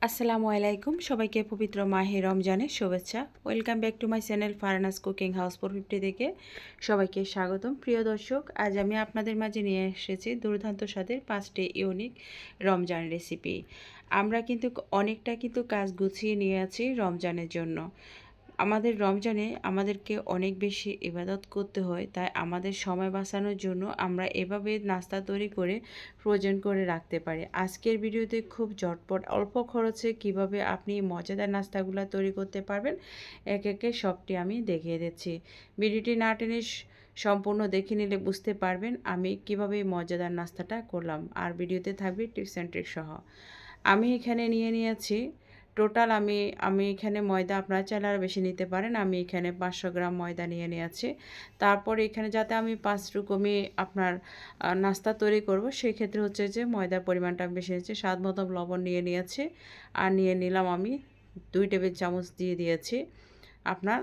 আসসালামু আলাইকুম সবাইকে পবিত্র মাহে রমজানের শুভেচ্ছা। Welcome back to my channel Farhana's cooking house 450 থেকে সবাইকে স্বাগতম। প্রিয় দর্শক, আজ আমি আপনাদের মাঝে নিয়ে এসেছি দুর্দান্ত স্বাদের 5টি ইউনিক রমজান রেসিপি। আমরা কিন্তু অনেকটা কাজ গুছিয়ে নিয়ে আছি রমজানের জন্য। আমাদের রমজানে আমাদেরকে অনেক বেশি ইবাদত করতে হয়, তাই আমাদের সময় বাঁচানোর জন্য আমরা এভাবে নাস্তা তৈরি করে ফ্রোজেন করে রাখতে পারি। আজকের ভিডিওতে খুব ঝটপট অল্প খরচে কিভাবে আপনি মজাদার নাস্তাগুলো তৈরি করতে পারবেন একে একে সবটি আমি দেখিয়ে দিচ্ছি। ভিডিওটি না টেনে সম্পূর্ণ দেখে নিলে বুঝতে পারবেন আমি কিভাবে মজাদার নাস্তাটা করলাম, আর ভিডিওতে থাকবে টিপস অ্যান্ড ট্রিক সহ। আমি এখানে নিয়েছি টোটাল আমি এখানে ময়দা আপনারা চাইলে আরও বেশি নিতে পারেন। আমি এখানে 500 গ্রাম ময়দা নিয়েছি। তারপর এখানে যাতে আমি 5 রকমই আপনার নাস্তা তৈরি করব, সেই ক্ষেত্রে হচ্ছে যে ময়দার পরিমাণটা বেশি নিয়েছি। স্বাদ মতো লবণ নিয়েছি, আর নিলাম আমি 2 টেবিল চামচ দিয়ে দিয়েছি আপনার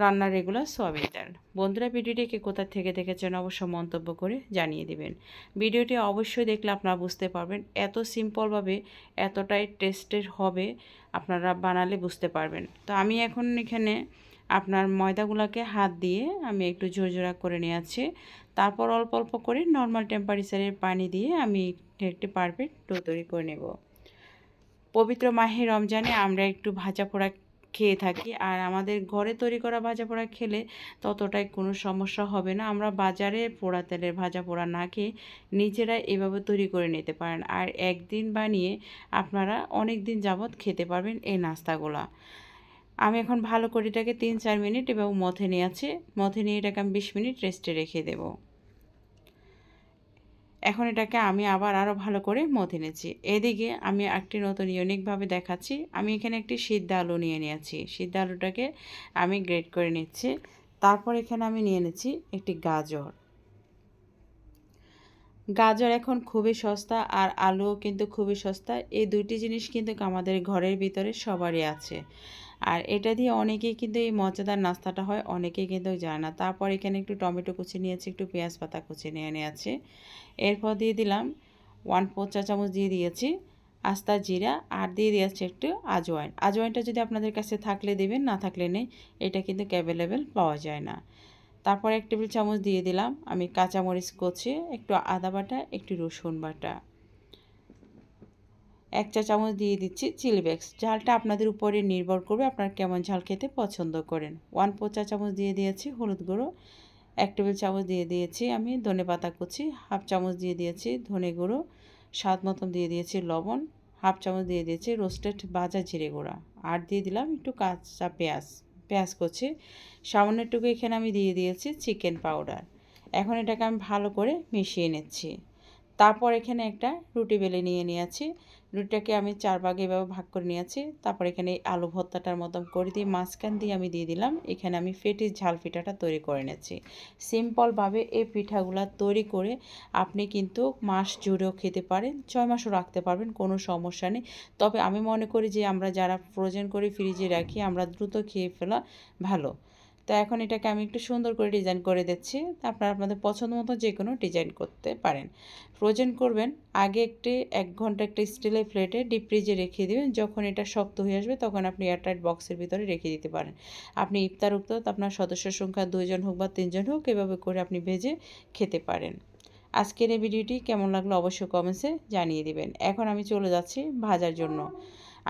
রান্নার রেগুলার সয়াবিন তেল। বন্ধুরা, ভিডিওটি কে কোথা থেকে দেখেছেন অবশ্যই মন্তব্য করে জানিয়ে দিবেন। ভিডিওটি অবশ্যই দেখলে আপনারা বুঝতে পারবেন এত সিম্পলভাবে এতটাই টেস্টের হবে, আপনারা বানালে বুঝতে পারবেন। তো আমি এখন এখানে আপনার ময়দাগুলোকে হাত দিয়ে আমি একটু ঝরঝরা করে নিয়েছি। তারপর অল্প অল্প করে নর্মাল টেম্পারেচারের পানি দিয়ে আমি একটি পারফেক্ট ডো তৈরি করে নেব। পবিত্র মাহে রমজানে আমরা একটু ভাজা পোড়া খেয়ে থাকি, আর আমাদের ঘরে তৈরি করা ভাজা পোড়া খেলে ততটাই কোনো সমস্যা হবে না। আমরা বাজারে পোড়া তেলের ভাজা পোড়া না খেয়ে নিজেরা এভাবে তৈরি করে নিতে পারেন, আর একদিন বানিয়ে আপনারা অনেক দিন যাবৎ খেতে পারবেন এই নাস্তাগুলা। আমি এখন ভালো করে এটাকে 3-4 মিনিট এবং মথে নিয়ে এটাকে আমি 20 মিনিট রেস্টে রেখে দেবো। এখন এটাকে আমি আবার আরও ভালো করে মথে নিয়েছি। এদিকে আমি একটি নতুন ইউনিকভাবে দেখাচ্ছি। আমি এখানে একটি সিদ্ধ আলু নিয়েছি। সিদ্ধ আলুটাকে আমি গ্রেট করে নিচ্ছি। তারপর এখানে আমি নিয়ে নিচ্ছি একটি গাজর এখন খুবই সস্তা, আর আলুও কিন্তু খুবই সস্তা। এই দুইটি জিনিস কিন্তু আমাদের ঘরের ভিতরে সবারই আছে, আর এটা দিয়ে অনেকেই কিন্তু এই মজাদার নাস্তাটা হয়, অনেকেই কিন্তু জানে না। তারপর এখানে একটু টমেটো কুচি নিয়েছি, একটু পেঁয়াজ পাতা কুচি নিয়েছি। এরপর দিয়ে দিলাম 1/4 চা চামচ দিয়ে দিয়েছি আস্তা জিরা, আর দিয়ে দিয়েছি একটু আজওয়াইনটা যদি আপনাদের কাছে থাকলে দিবেন, না থাকলে নেই, এটা কিন্তু অ্যাভেলেবেল পাওয়া যায় না। তারপর 1 টেবিল চামচ দিয়ে দিলাম আমি কাঁচামরিচ কুচি, একটু আদা বাটা, একটু রসুন বাটা। 1 চা চামচ দিয়ে দিচ্ছি চিলি ফ্লেক্স। ঝালটা আপনাদের উপরে নির্ভর করবে আপনারা কেমন ঝাল খেতে পছন্দ করেন। 1/4 চা চামচ দিয়ে দিয়েছি হলুদ গুঁড়ো, 1 টেবিল চামচ দিয়ে দিয়েছি আমি ধনেপাতা কুচি, 1/2 চামচ দিয়ে দিয়েছি ধনে গুঁড়ো, স্বাদ মতন দিয়ে দিয়েছি লবণ, 1/2 চামচ দিয়ে দিয়েছি রোস্টেড ভাজা জিরে গুঁড়া, আর দিয়ে দিলাম একটু কাঁচা পেঁয়াজ কুচি, সামান্য একটু এখানে আমি দিয়ে দিয়েছি চিকেন পাউডার। এখন এটাকে আমি ভালো করে মিশিয়ে নিচ্ছি। তারপর এখানে একটা রুটি বেলে নিয়েছি। রুটিটাকে আমি 4 ভাগে এভাবে ভাগ করে নিয়েছি। তারপর এখানে আলু ভর্তাটার মতন করে দিয়ে মাঝখান দিয়ে আমি দিয়ে দিলাম এখানে আমি ফেটিস ঝাল পিঠাটা তৈরি করে নিয়েছি। সিম্পলভাবে এই পিঠাগুলা তৈরি করে আপনি কিন্তু মাস জুড়েও খেতে পারেন, 6 মাসও রাখতে পারবেন, কোনো সমস্যা নেই। তবে আমি মনে করি যে আমরা যারা ফ্রোজেন করে ফ্রিজে রাখি আমরা দ্রুত খেয়ে ফেলা ভালো। তো এখন এটাকে আমি একটু সুন্দর করে ডিজাইন করে দিচ্ছি। আপনারা আপনাদের পছন্দ মতো যে কোনো ডিজাইন করতে পারেন। ফ্রোজেন করবেন আগে 1 ঘন্টা একটা স্টিলের প্লেটে ডিপ ফ্রিজে রেখে দেবেন। যখন এটা শক্ত হয়ে আসবে তখন আপনি এয়ারটাইট বক্সের ভিতরে রেখে দিতে পারেন। আপনি ইফতার উক্ত আপনার সদস্য সংখ্যা 2 জন হোক বা 3 জন হোক, এভাবে করে আপনি ভেজে খেতে পারেন। আজকের এই ভিডিওটি কেমন লাগলো অবশ্যই কমেন্টসে জানিয়ে দিবেন। এখন আমি চলে যাচ্ছি ভাজার জন্য।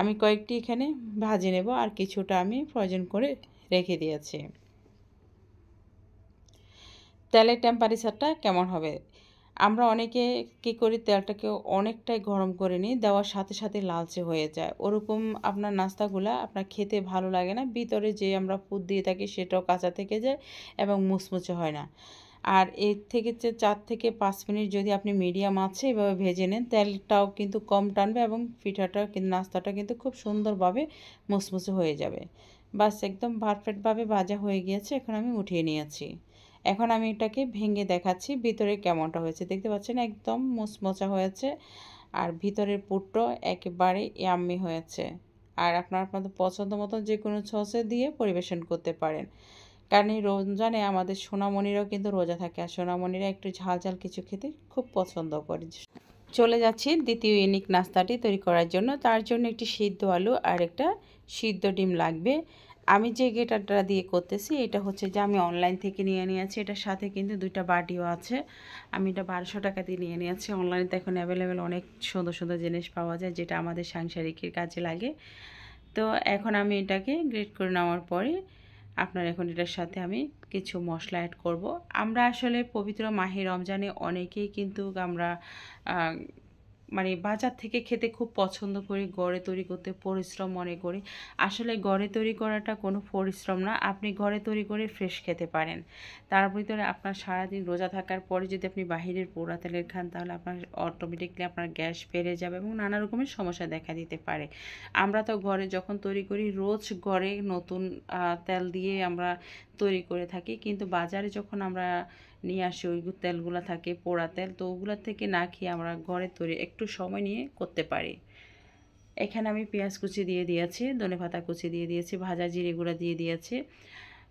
আমি কয়েকটি এখানে ভাজে নেব, আর কিছুটা আমি ফ্রোজেন করে রেখে দিয়েছি। তেলের টেম্পারেচারটা কেমন হবে, আমরা অনেকে কী করি তেলটাকে অনেকটাই গরম করে নিই, দেওয়ার সাথে সাথে লালচে হয়ে যায়। ওরকম আপনার নাস্তাগুলা আপনার খেতে ভালো লাগে না, ভিতরে যে আমরা পুর দিয়ে থাকি সেটাও কাঁচা থেকে যায় এবং মুচমুচে হয় না। আর এর থেকে 4 থেকে 5 মিনিট যদি আপনি মিডিয়াম আছে এভাবে ভেজে নেন, তেলটাও কিন্তু কম টানবে এবং পিঠাটা কিন্তু নাস্তাটা কিন্তু খুব সুন্দরভাবে মুচমুচে হয়ে যাবে। বাস একদম পারফেক্টভাবে ভাজা হয়ে গিয়েছে, এখন আমি উঠিয়ে নিয়েছি। এখন আমি এটাকে ভেঙে দেখাচ্ছি ভিতরে কেমনটা হয়েছে। দেখতে পাচ্ছেন একদম মুচমোচা হয়েছে, আর ভিতরের পুরটা একেবারে ইয়াম্মি হয়েছে। আর আপনাদের পছন্দ মতো যে কোনো সসে দিয়ে পরিবেশন করতে পারেন, কারণ এই রমজানে আমাদের সোনামণিরাও কিন্তু রোজা থাকে, আর সোনামণিরা একটু ঝাল ঝাল কিছু খেতে খুব পছন্দ করে। চলে যাচ্ছি দ্বিতীয় ইউনিক নাস্তাটি তৈরি করার জন্য। তার জন্য একটি সিদ্ধ আলু আর একটা সিদ্ধ ডিম লাগবে। আমি যে গেটারটা দিয়ে করতেছি এটা হচ্ছে যে আমি অনলাইন থেকে নিয়ে নিয়েছি। এটার সাথে কিন্তু 2টা বাটিও আছে। আমি এটা 1200 টাকা দিয়ে নিয়ে নিয়েছি। অনলাইনে তো এখন অ্যাভেলেবেল অনেক সুন্দর সুন্দর জিনিস পাওয়া যায় যেটা আমাদের সাংসারিকের কাজে লাগে। তো এখন আমি এটাকে গ্রেট করে নেওয়ার পরে আপনার এখন এটার সাথে আমি কিছু মশলা অ্যাড করব। আমরা আসলে পবিত্র মাহে রমজানে অনেকেই কিন্তু আমরা মানে বাজার থেকে খেতে খুব পছন্দ করি, ঘরে তৈরি করতে পরিশ্রম মনে করি। আসলে ঘরে তৈরি করাটা কোনো পরিশ্রম না। আপনি ঘরে তৈরি করে ফ্রেশ খেতে পারেন। তার ভিতরে আপনার সারাদিন রোজা থাকার পরে যদি আপনি বাহিরের পোড়া তেলের খান তাহলে আপনার অটোমেটিকলি আপনার গ্যাস বেড়ে যাবে এবং নানা রকমের সমস্যা দেখা দিতে পারে। আমরা তো ঘরে যখন তৈরি করি রোজ ঘরে নতুন তেল দিয়ে আমরা তৈরি করে থাকি, কিন্তু বাজারে যখন আমরা নিয়ে আসি ওই তেলগুলো থাকে পোড়া তেল, তো ওগুলোর থেকে না খেয়ে আমরা ঘরে তৈরি একটু সময় নিয়ে করতে পারি। এখানে আমি পেঁয়াজ কুচি দিয়ে দিয়েছি, ধনেপাতা কুচি দিয়ে দিয়েছি, ভাজা জিরে গুঁড়া দিয়ে দিয়েছি,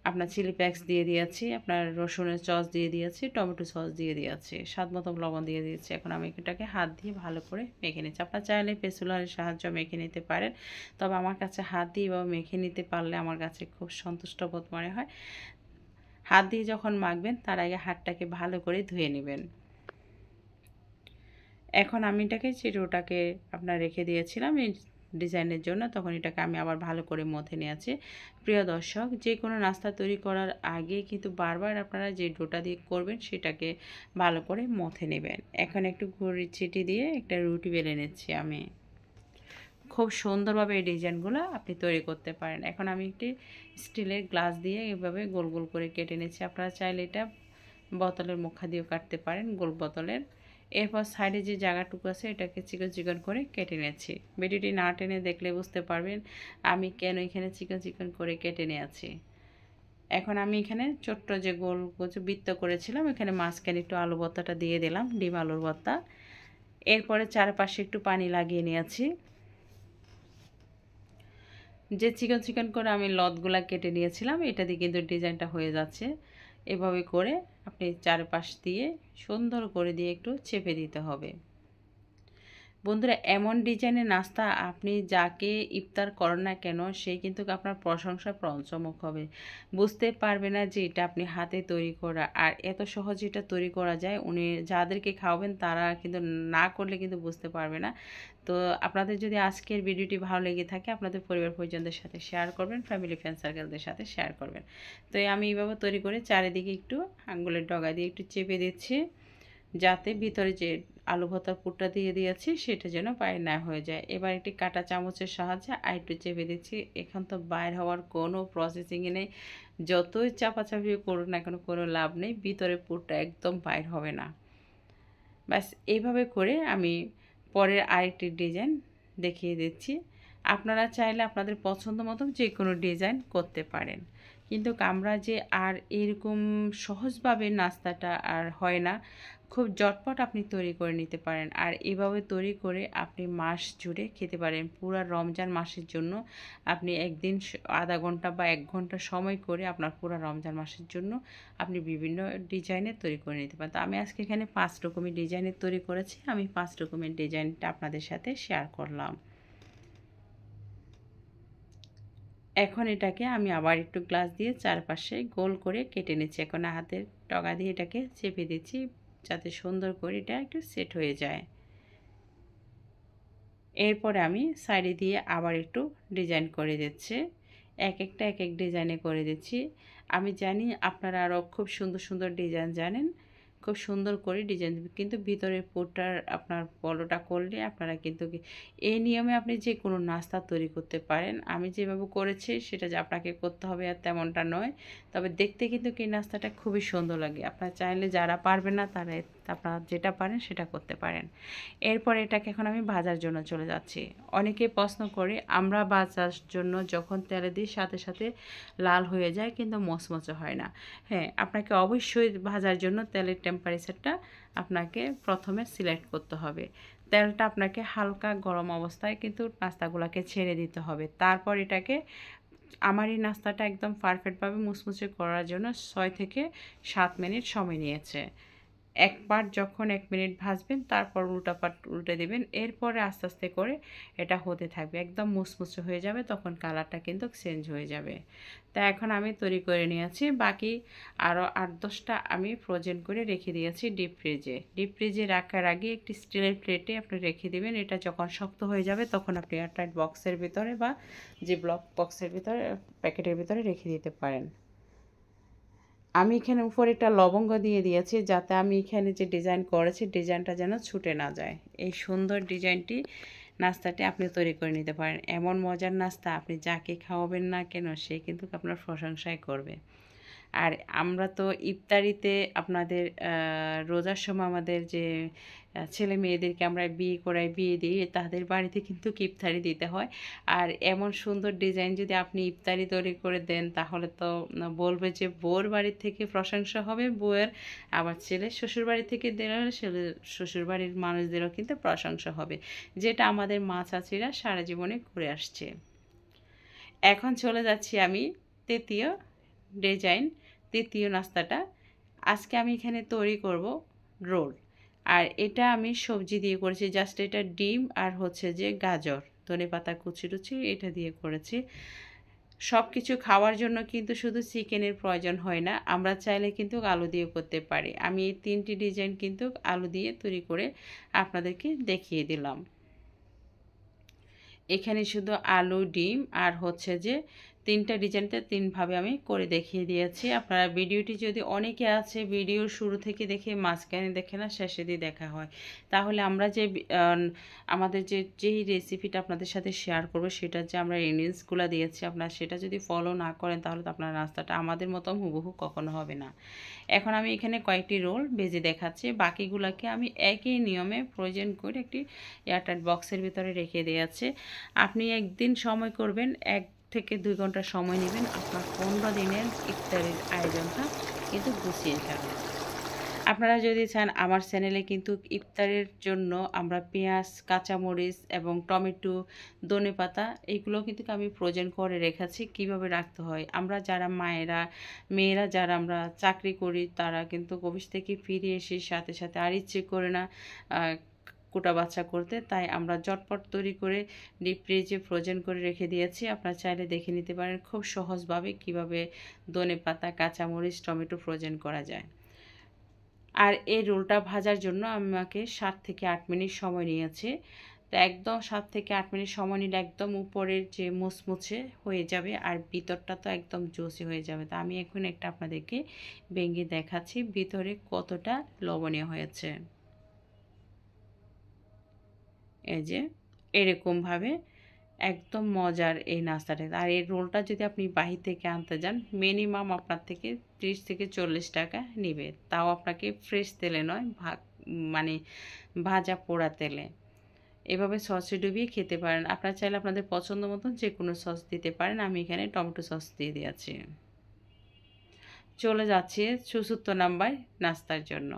আপনার চিলি ফ্লেক্স দিয়ে দিয়েছি, আপনার রসুনের সস দিয়ে দিয়েছি, টমেটো সস দিয়ে দিয়েছি, স্বাদ মতো লবণ দিয়ে দিয়েছি। এখন আমি এটাকে হাত দিয়ে ভালো করে মেখে নিচ্ছি। আপনার চাইলে পেসুলারের সাহায্য মেখে নিতে পারেন, তবে আমার কাছে হাত দিয়ে বা মেখে নিতে পারলে আমার কাছে খুব সন্তুষ্ট বোধ মনে হয়। হাত দিয়ে যখন মাখবেন তার আগে হাতটাকে ভালো করে ধুয়ে নেবেন। এখন আমি এটাকে চিরোটাকে আপনার রেখে দিয়েছিলাম এই ডিজাইনের জন্য, তখন এটাকে আমি আবার ভালো করে মথে নিয়েছি। প্রিয় দর্শক, যে কোনো নাস্তা তৈরি করার আগে কিন্তু বারবার আপনারা যে ডোটা দিয়ে করবেন সেটাকে ভালো করে মথে নেবেন। এখন একটু গুঁড়ি ছিটি দিয়ে একটা রুটি বেলে নিচ্ছি আমি। খুব সুন্দরভাবে এই ডিজাইনগুলো আপনি তৈরি করতে পারেন। এখন আমি একটি স্টিলের গ্লাস দিয়ে এভাবে গোল গোল করে কেটে নিচ্ছি। আপনারা চাইলে এটা বোতলের মুখা দিয়েও কাটতে পারেন, গোল বোতলের। এরপর সাইডে যে জায়গাটুকু আছে এটাকে চিকন চিকন করে কেটে নিয়েছি। ভিডিওটি না টেনে দেখলে বুঝতে পারবেন আমি কেন এখানে চিকন চিকন করে কেটে নিয়েছি। এখন আমি এখানে ছোট্ট যে গোল বৃত্ত করেছিলাম এখানে মাঝখানে একটু আলু ভর্তাটা দিয়ে দিলাম, ডিম আলুর ভর্তা। এরপরে চারপাশে একটু পানি লাগিয়ে নিয়েছি। যে চিকন চিকন করে আমি লতগুলা কেটে নিয়েছিলাম এটা দিয়ে কিন্তু ডিজাইনটা হয়ে যাচ্ছে। এভাবে করে আপনি চারপাশ দিয়ে সুন্দর করে দিয়ে একটু চেপে দিতে হবে। বন্ধুরা, এমন ডিজাইনের নাস্তা আপনি যাকে ইফতার করেন না কেন সে কিন্তু আপনার প্রশংসায় পঞ্চমুখ হবে। বুঝতে পারবে না যে এটা আপনি হাতে তৈরি করা, আর এত সহজে এটা তৈরি করা যায়। উনি যাদেরকে খাওয়াবেন তারা কিন্তু না করলে কিন্তু বুঝতে পারবে না। তো আপনাদের যদি আজকের ভিডিওটি ভালো লেগে থাকে আপনাদের পরিবার পরিজনদের সাথে শেয়ার করবেন, ফ্যামিলি ফ্রেন্ড সার্কেলদের সাথে শেয়ার করবেন। তো আমি এইভাবে তৈরি করে চারিদিকে একটু আঙ্গুলের ডগা দিয়ে একটু চেপে দিচ্ছি যাতে ভিতরে যে আলু ভর্তার পুরটা দিয়ে দিয়েছি সেটা যেন বাইরে না হয়ে যায়। এবার একটি কাঁটা চামচের সাহায্যে আরেকটু চেপে দিচ্ছি। এখন তো বাইর হওয়ার কোনো প্রসেসিংই নেই, যতই চাপাচাপি করুন না কেন কোনো লাভ নেই, ভিতরে পুরটা একদম বাইর হবে না। ব্যাস এইভাবে করে আমি পরের আরেকটি ডিজাইন দেখিয়ে দিচ্ছি। আপনারা চাইলে আপনাদের পছন্দ মতো যে কোনো ডিজাইন করতে পারেন, কিন্তু আমরা যে আর এরকম সহজভাবে নাস্তাটা আর হয় না, খুব ঝটপট আপনি তৈরি করে নিতে পারেন। আর এভাবে তৈরি করে আপনি মাস জুড়ে খেতে পারেন। পুরো রমজান মাসের জন্য আপনি একদিন আধা ঘন্টা বা 1 ঘন্টা সময় করে আপনার পুরো রমজান মাসের জন্য আপনি বিভিন্ন ডিজাইনের তৈরি করে নিতে পারেন। তো আমি আজকে এখানে 5 রকমের ডিজাইনের তৈরি করেছি। আমি 5 রকমের ডিজাইনটা আপনাদের সাথে শেয়ার করলাম। এখন এটাকে আমি আবার একটু গ্লাস দিয়ে চারপাশে গোল করে কেটে নিচ্ছি। এখন হাতের ডগা দিয়ে এটাকে চেপে দিচ্ছি যাতে সুন্দর করে এটা একটু সেট হয়ে যায়। এরপরে আমি সাইডে দিয়ে আবার একটু ডিজাইন করে দিচ্ছি। এক একটা এক এক ডিজাইনে করে দিচ্ছি। আমি জানি আপনারা আরও খুব সুন্দর সুন্দর ডিজাইন জানেন, খুব সুন্দর করে ডিজাইন দেবে, কিন্তু ভিতরের পুরটার আপনার বড়টা করলে আপনারা কিন্তু এই নিয়মে আপনি যে কোনো নাস্তা তৈরি করতে পারেন। আমি যেভাবে করেছি সেটা যে আপনাকে করতে হবে আর তেমনটা নয়, তবে দেখতে কিন্তু এই নাস্তাটা খুবই সুন্দর লাগে। আপনারা চাইলে যারা পারবেন না তারা আপনারা যেটা পারেন সেটা করতে পারেন। এরপর এটাকে এখন আমি ভাজার জন্য চলে যাচ্ছি। অনেকে প্রশ্ন করে আমরা ভাজার জন্য যখন তেলে দিই সাথে সাথে লাল হয়ে যায় কিন্তু মচমচে হয় না। হ্যাঁ, আপনাকে অবশ্যই ভাজার জন্য তেলের টেম্পারেচারটা আপনাকে প্রথমে সিলেক্ট করতে হবে। তেলটা আপনাকে হালকা গরম অবস্থায় কিন্তু নাস্তাগুলোকে ছেড়ে দিতে হবে। তারপর এটাকে আমার এই নাস্তাটা একদম পারফেক্টভাবে মুচমুচে করার জন্য 6 থেকে 7 মিনিট সময় নিয়েছে। এক পাট যখন 1 মিনিট ভাজবেন তারপর উল্টা পাট উল্টে দিবেন। এরপরে আস্তে আস্তে করে এটা হতে থাকবে, একদম মুচমুচে হয়ে যাবে, তখন কালারটা কিন্তু চেঞ্জ হয়ে যাবে। তা এখন আমি তৈরি করে নিয়েছি, বাকি আরও 8-10টা আমি ফ্রোজেন করে রেখে দিয়েছি ডিপ ফ্রিজে। ডিপ ফ্রিজে রাখার আগে একটি স্টিলের প্লেটে আপনি রেখে দেবেন। এটা যখন শক্ত হয়ে যাবে তখন আপনি এয়ারটাইট বক্সের ভিতরে বা যে ব্লক বক্সের ভিতরে প্যাকেটের ভিতরে রেখে দিতে পারেন। আমি এখানে উপরে একটা লবঙ্গ দিয়ে দিয়েছি, যাতে আমি এখানে যে ডিজাইন করেছি ডিজাইনটা যেন ছুটে না যায়। এই সুন্দর ডিজাইনটি নাস্তাটি আপনি তৈরি করে নিতে পারেন। এমন মজার নাস্তা আপনি যাকে খাওয়াবেন না কেন সে কিন্তু আপনার প্রশংসাই করবে। আর আমরা তো ইফতারিতে আপনাদের রোজার সময় আমাদের যে ছেলে মেয়েদেরকে আমরা বিয়ে করাই, বিয়ে দিই, তাদের বাড়িতে কিন্তু ইফতারি দিতে হয়। আর এমন সুন্দর ডিজাইন যদি আপনি ইফতারি তৈরি করে দেন তাহলে তো বলবে যে বউর বাড়ি থেকে প্রশংসা হবে বউয়ের, আবার ছেলে শ্বশুর বাড়ি থেকে দিলে ছেলে শ্বশুর বাড়ির মানুষদেরও কিন্তু প্রশংসা হবে, যেটা আমাদের মা চাচিরা সারা জীবনে করে আসছে। এখন চলে যাচ্ছি আমি তৃতীয় ডিজাইন, তৃতীয় নাস্তাটা। আজকে আমি এখানে তৈরি করব রোল। আর এটা আমি সবজি দিয়ে করেছি, জাস্ট এটা ডিম আর হচ্ছে যে গাজর, ধনেপাতা কুচি টুচি এটা দিয়ে করেছি। সব কিছু খাওয়ার জন্য কিন্তু শুধু চিকেনের প্রয়োজন হয় না, আমরা চাইলে কিন্তু আলু দিয়ে করতে পারি। আমি এই 3টি ডিজাইন কিন্তু আলু দিয়ে তৈরি করে আপনাদেরকে দেখিয়ে দিলাম। এখানে শুধু আলু, ডিম আর হচ্ছে যে 3টা ডিজাইনতে 3ভাবে আমি করে দেখিয়ে দিয়েছি। আপনারা ভিডিওটি যদি অনেকে আছে ভিডিওর শুরু থেকে দেখে মাঝখানে দেখে না শেষে দিয়ে দেখা হয়, তাহলে আমরা যে আমাদের যেই রেসিপিটা আপনাদের সাথে শেয়ার করবো সেটা যে আমরা ইনগ্রিডিয়েন্টসগুলো দিয়েছি, আপনারা সেটা যদি ফলো না করেন তাহলে তো আপনার নাস্তাটা আমাদের মতো হুবহু কখনো হবে না। এখন আমি এখানে কয়েকটি রোল ভেজে দেখাচ্ছি, বাকিগুলোকে আমি একই নিয়মে ফ্রোজেন করে একটি এয়ারটাইট বক্সের ভিতরে রেখে দিয়েছি। আপনি একদিন সময় করবেন, 1 থেকে 2 ঘন্টা সময় নেবেন, আপনার 15 দিনের ইফতারের আয়োজনটা কিন্তু গুছিয়ে যাবে। আপনারা যদি চান আমার চ্যানেলে কিন্তু ইফতারের জন্য আমরা পেঁয়াজ, কাঁচামরিচ এবং টমেটো, ধনেপাতা এগুলো কিন্তু আমি ফ্রোজেন করে রেখেছি কীভাবে রাখতে হয়। আমরা যারা মেয়েরা যারা আমরা চাকরি করি তারা কিন্তু অফিস থেকে ফিরে এসে সাথে সাথে আর ইচ্ছে করে না কোটা বাচ্চা করতে, তাই আমরা ঝটপট তৈরি করে ডিপ ফ্রিজে ফ্রোজেন করে রেখে দিয়েছি। আপনারা চাইলে দেখে নিতে পারেন খুব সহজভাবে কিভাবে ধনেপাতা, কাঁচামরিচ, টমেটো ফ্রোজেন করা যায়। আর এই রোলটা ভাজার জন্য আমাকে 7 থেকে 8 মিনিট সময় নিয়েছে। তো একদম 7 থেকে 8 মিনিট সময় নিলে একদম উপরের যে মুচমুচে হয়ে যাবে আর ভিতরটা তো একদম জুসি হয়ে যাবে। তো আমি এখন একটা আপনাদেরকে ভেঙে দেখাচ্ছি ভিতরে কতটা লবণীয় হয়েছে। এই যে এরকমভাবে একদম মজার এই নাস্তাটা। আর এই রোলটা যদি আপনি বাহির থেকে আনতে যান মিনিমাম আপনার থেকে 30 থেকে 40 টাকা নেবে, তাও আপনাকে ফ্রেশ তেলে নয়, মানে ভাজা পোড়া তেলে। এভাবে সসে ডুবিয়ে খেতে পারেন। আপনারা চাইলে আপনাদের পছন্দ মতন যে কোনো সস দিতে পারেন, আমি এখানে টমেটো সস দিয়ে দিয়েছি। চলে যাচ্ছি 74 নাম্বার নাস্তার জন্য।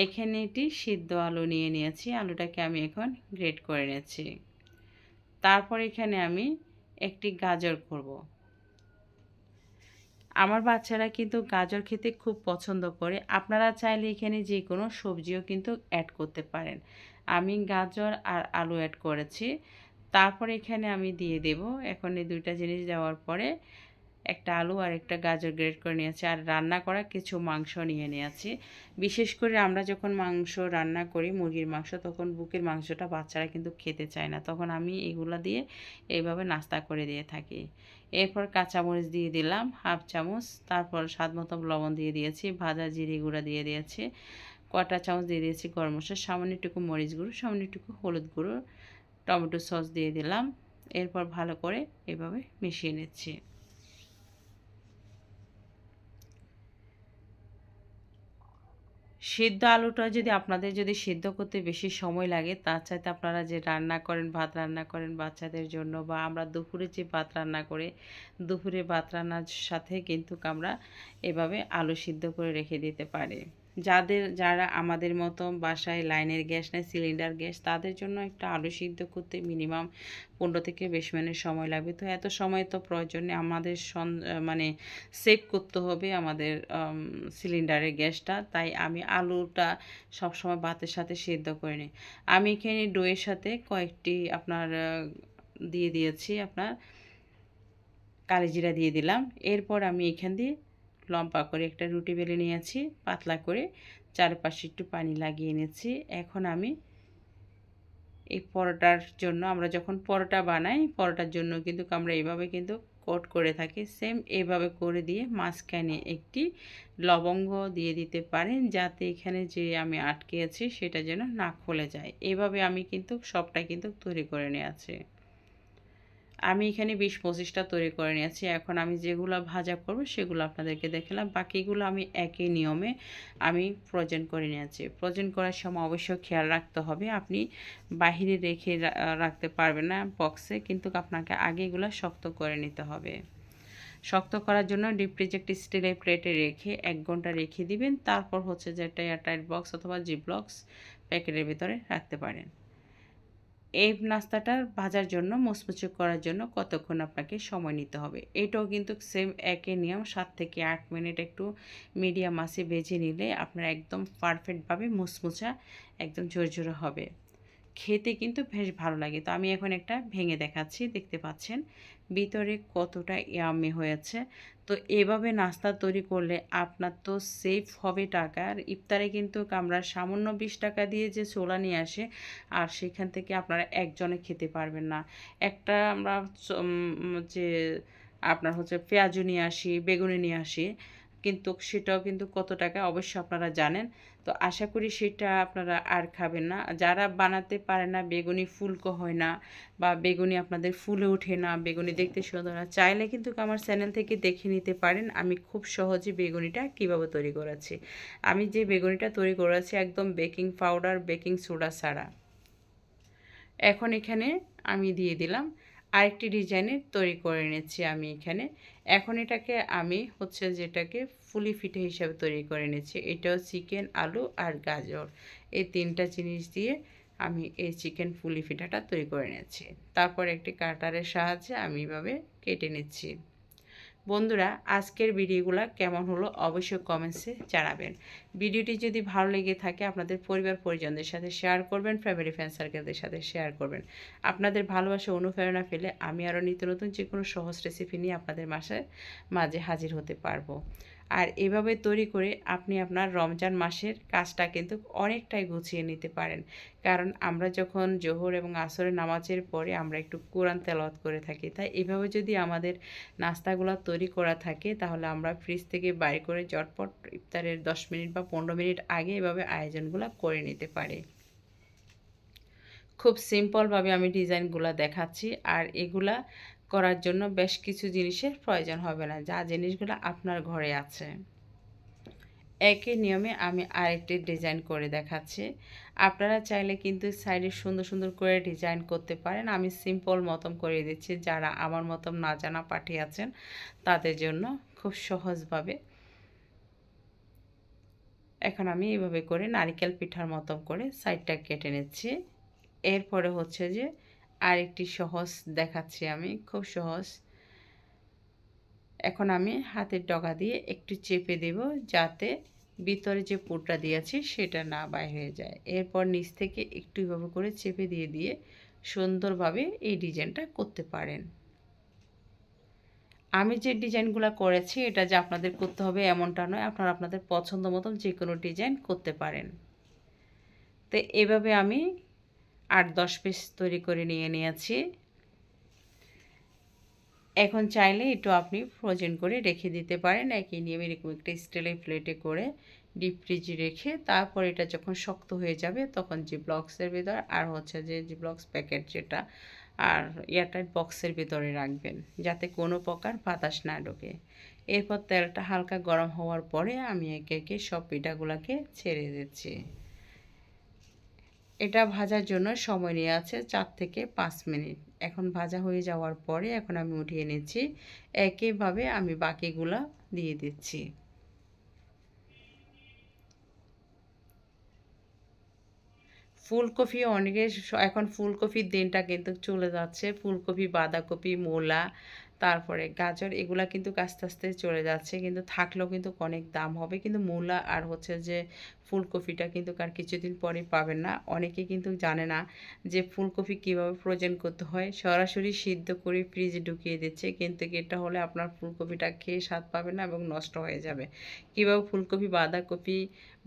এখানে একটি সিদ্ধ আলু নিয়ে নিয়েছি, আলুটাকে আমি এখন গ্রেট করে নিয়েছি। তারপর এখানে আমি একটি গাজর করব। আমার বাচ্চারা কিন্তু গাজর খেতে খুব পছন্দ করে, আপনারা চাইলে এখানে যে কোনো সবজিও কিন্তু অ্যাড করতে পারেন। আমি গাজর আর আলু অ্যাড করেছি। তারপর এখানে আমি দিয়ে দেব, এখন এই 2টা জিনিস দেওয়ার পরে একটা আলু আর একটা গাজর গ্রেট করে নিয়েছি আর রান্না করা কিছু মাংস নিয়ে নিয়েছি। বিশেষ করে আমরা যখন মাংস রান্না করি মুরগির মাংস, তখন বুকের মাংসটা বাচ্চারা কিন্তু খেতে চায় না, তখন আমি এগুলো দিয়ে এইভাবে নাস্তা করে দিয়ে থাকি। এরপর কাঁচামরিচ দিয়ে দিলাম 1/2 চামচ, তারপর স্বাদ মতো লবণ দিয়ে দিয়েছি, ভাজা জিরে গুঁড়া দিয়ে দিয়েছি, কটা চামচ দিয়ে দিয়েছি গরম মশলা, সামান্য একটু মরিচ গুঁড়ো, সামান্য একটু হলুদ গুঁড়ো, টমেটো সস দিয়ে দিলাম। এরপর ভালো করে এভাবে মিশিয়ে নিচ্ছি। সিদ্ধ আলুটা যদি আপনাদের সিদ্ধ করতে বেশি সময় লাগে, তার চাইতে আপনারা যে রান্না করেন, ভাত রান্না করেন বাচ্চাদের জন্য, বা আমরা দুপুরে যে ভাত রান্না করে দুপুরে ভাত রান্নার সাথে কিন্তু আমরা এভাবে আলু সিদ্ধ করে রেখে দিতে পারি। যারা আমাদের মতো বাসায় লাইনের গ্যাস নেয়, সিলিন্ডার গ্যাস, তাদের জন্য একটা আলু সিদ্ধ করতে মিনিমাম 15 থেকে 20 মিনিট সময় লাগবে। তো এত সময় তো প্রয়োজনে আমাদের মানে সেভ করতে হবে আমাদের সিলিন্ডারের গ্যাসটা। তাই আমি আলুটা সবসময় ভাতের সাথে সিদ্ধ করে নিই। আমি এখানে দইয়ের সাথে কয়েকটি আপনার দিয়ে দিয়েছি আপনার কালিজিরা দিয়ে দিলাম। এরপর আমি এখান দিয়ে লম্বা করে একটা রুটি বেলে নিয়েছি, পাতলা করে চারপাশে একটু পানি লাগিয়ে নিয়েছি। এখন আমি এই পরোটার জন্য, আমরা যখন পরোটা বানাই, পরোটার জন্য কিন্তু আমরা এইভাবে কিন্তু কোট করে থাকি। সেম এইভাবে করে দিয়ে মাঝখানে একটি লবঙ্গ দিয়ে দিতে পারেন, যাতে এখানে যে আমি আটকে আছি সেটা যেন না খুলে যায়। এইভাবে আমি কিন্তু সবটা কিন্তু তৈরি করে নিয়েছি। আমি এখানে 20-25টা তৈরি করে নিয়েছি। এখন আমি যেগুলো ভাজা করব সেগুলো আপনাদেরকে দেখালাম। বাকিগুলো আমি একই নিয়মে আমি ফ্রোজেন করে নিয়েছি। ফ্রোজেন করার সময় অবশ্যই খেয়াল রাখতে হবে, আপনি বাহিরে রেখে রাখতে পারবেন না বক্সে, কিন্তু আপনাকে আগে এগুলো শক্ত করে নিতে হবে। শক্ত করার জন্য ডিপ ফ্রিজে একটি স্টিলের প্লেটে রেখে 1 ঘন্টা রেখে দিবেন। তারপর হচ্ছে যে একটা এয়ারটাইট বক্স অথবা জিপলক্স প্যাকেটের ভিতরে রাখতে পারেন। এই নাস্তাটা ভাজার জন্য, মুচমুচে করার জন্য কতক্ষণ আপনাকে সময় নিতে হবে। এটাও কিন্তু সেম একই নিয়ম, 7 থেকে 8 মিনিট একটু মিডিয়াম আঁচে ভেজে নিলে আপনার একদম পারফেক্টভাবে মুচমুচা একদম ঝরঝরে হবে। খেতে কিন্তু বেশ ভালো লাগে। তো আমি এখন একটা ভেঙে দেখাচ্ছি, দেখতে পাচ্ছেন ভিতরে কতটা ইয়াম্মি হয়েছে। তো এভাবে নাস্তা তৈরি করলে আপনার তো সেভ হবে টাকা। আর ইফতারে কিন্তু আমরা সামান্য 20 টাকা দিয়ে যে ছোলা নিয়ে আসে, আর সেখান থেকে আপনারা একজনে খেতে পারবেন না। একটা আমরা যে আপনার হচ্ছে পেঁয়াজু নিয়ে আসি, বেগুনি নিয়ে আসি, কিন্তু সেটাও কিন্তু কত টাকা অবশ্যই আপনারা জানেন। তো আশা করি সেটা আপনারা আর খাবেন না। যারা বানাতে পারে না, বেগুনি ফুলকো হয় না বা বেগুনি আপনাদের ফুলে ওঠে না, বেগুনি দেখতে সুন্দর না, চাইলে কিন্তু আমার চ্যানেল থেকে দেখে নিতে পারেন আমি খুব সহজে বেগুনিটা কিভাবে তৈরি করেছি। আমি যে বেগুনিটা তৈরি করেছি একদম বেকিং পাউডার, বেকিং সোডা ছাড়া। এখন এখানে আমি দিয়ে দিলাম আরেকটি ডিজাইনের তৈরি করে নিচ্ছি আমি এখানে। এখন এটাকে আমি হচ্ছে যেটাকে ফুলি পিঠে হিসাবে তৈরি করে নিচ্ছি। এটাও চিকেন, আলু আর গাজর, এই 3টা জিনিস দিয়ে আমি এই চিকেন ফুলি পিঠাটা তৈরি করে নিচ্ছি। তারপর একটি কাটারের সাহায্যে আমি এভাবে কেটে নিচ্ছি। বন্ধুরা, আজকের ভিডিওগুলো কেমন হলো অবশ্যই কমেন্টসে জানাবেন। ভিডিওটি যদি ভালো লেগে থাকে আপনাদের পরিবার পরিজনদের সাথে শেয়ার করবেন, ফ্যামিলি ফ্রেন্ড সার্কেলদের সাথে শেয়ার করবেন। আপনাদের ভালোবাসা অনুপ্রেরণা পেলে আমি আরও নিত্য নতুন যে কোনো সহজ রেসিপি নিয়ে আপনাদের মাঝে হাজির হতে পারবো। আর এভাবে তৈরি করে আপনি আপনার রমজান মাসের কাজটা কিন্তু অনেকটাই গুছিয়ে নিতে পারেন। কারণ আমরা যখন জোহর এবং আসরের নামাজের পরে আমরা একটু কোরআন তেলাওয়াত করে থাকি, তাই এভাবে যদি আমাদের নাস্তাগুলো তৈরি করা থাকে তাহলে আমরা ফ্রিজ থেকে বাইর করে ঝটপট ইফতারের 10 মিনিট বা 15 মিনিট আগে এভাবে আয়োজনগুলো করে নিতে পারি। খুব সিম্পলভাবে আমি ডিজাইনগুলো দেখাচ্ছি, আর এগুলা করার জন্য বেশ কিছু জিনিসের প্রয়োজন হবে না, যা জিনিসগুলো আপনার ঘরে আছে। একই নিয়মে আমি আরেকটি ডিজাইন করে দেখাচ্ছি। আপনারা চাইলে কিন্তু সাইডে সুন্দর সুন্দর করে ডিজাইন করতে পারেন। আমি সিম্পল মতন করে দিচ্ছি, যারা আমার মতন না জানা পার্টি আছেন তাদের জন্য খুব সহজভাবে। এখন আমি এইভাবে করে নারিকেল পিঠার মতন করে সাইডটা কেটে নিচ্ছি। এরপরে হচ্ছে যে আরেকটি সহজ দেখাচ্ছি আমি, খুব সহজ। এখন আমি হাতের ডগা দিয়ে একটু চেপে দেব, যাতে ভিতরে যে পুরটা দিয়েছি সেটা না বাইরে হয়ে যায়। এরপর নিচ থেকে একটু এভাবে করে চেপে দিয়ে দিয়ে সুন্দরভাবে এই ডিজাইনটা করতে পারেন। আমি যে ডিজাইনগুলো করেছি এটা যে আপনাদের করতে হবে এমনটা নয়, আপনারা আপনাদের পছন্দ মতন যে কোনো ডিজাইন করতে পারেন। তো এভাবে আমি 8-10 পিস তৈরি করে নিয়েছি। এখন চাইলে একটু আপনি ফ্রোজেন করে রেখে দিতে পারেন। একই নিয়মে এরকম একটা স্টিলের প্লেটে করে ডিপ ফ্রিজে রেখে তারপর এটা যখন শক্ত হয়ে যাবে তখন জিপলক্সের ভিতর, আর হচ্ছে যে জিপলক্স প্যাকেট যেটা, আর এয়ারটাইট বক্সের ভিতরে রাখবেন, যাতে কোনো প্রকার বাতাস না ঢোকে। এরপর তেলটা হালকা গরম হওয়ার পরে আমি একে একে সব পিঠাগুলোকে ছেড়ে দিচ্ছি। এটা ভাজার জন্য সময় নিয়ে আছে 4 থেকে 5 মিনিট। এখন ভাজা হয়ে যাওয়ার পরে এখন আমি উঠিয়ে নিচ্ছি। একইভাবে আমি বাকিগুলা দিয়ে দিচ্ছি। ফুলকপি অনেকে এখন ফুলকপির দিনটা কিন্তু চলে যাচ্ছে। ফুলকপি, বাঁধাকপি, মূলা, তারপরে গাজর এগুলা কিন্তু আস্তে, আস্তে চলে যাচ্ছে। কিন্তু থাকলেও কিন্তু অনেক দাম হবে। কিন্তু মূলা আর হচ্ছে যে ফুলকপিটা কিন্তু আর কিছুদিন পরে পাবেন না। অনেকে কিন্তু জানে না যে ফুলকপি কীভাবে ফ্রোজেন করতে হয়। সরাসরি সিদ্ধ করে ফ্রিজে ঢুকিয়ে দিচ্ছে। কিন্তু এটা হলে আপনার ফুলকপিটা খেয়ে স্বাদ পাবেন না এবং নষ্ট হয়ে যাবে। কীভাবে ফুলকপি, বাঁধাকপি,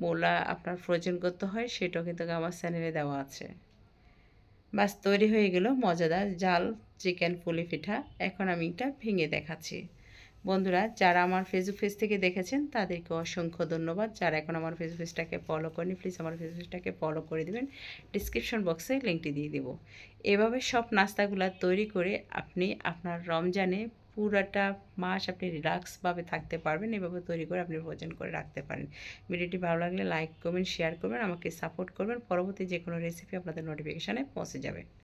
মূলা আপনার ফ্রোজেন করতে হয় সেটাও কিন্তু আমার চ্যানেলে দেওয়া আছে। বাস তৈরি হয়ে গেল মজাদার জাল চিকেন পুলি পিঠা। এখন আমি এটা ভেঙে দেখাচ্ছি। বন্ধুরা যারা আমার ফেসবুক পেজ থেকে দেখেছেন তাদেরকে অসংখ্য ধন্যবাদ। যারা এখন আমার ফেসবুক পেজটাকে ফলো করেনি প্লিজ আমার ফেসবুক পেজটাকে ফলো করে দেবেন। ডিসক্রিপশন বক্সে লিঙ্কটি দিয়ে দেবো। এভাবে সব নাস্তাগুলা তৈরি করে আপনি আপনার রমজানে পুরাটা মাস আপনি রিল্যাক্সভাবে থাকতে পারবেন। এভাবে তৈরি করে আপনি ভোজন করে রাখতে পারেন। ভিডিওটি ভালো লাগলে লাইক করবেন, শেয়ার করবেন, আমাকে সাপোর্ট করবেন। পরবর্তী যে কোনো রেসিপি আপনাদের নোটিফিকেশানে পৌঁছে যাবে।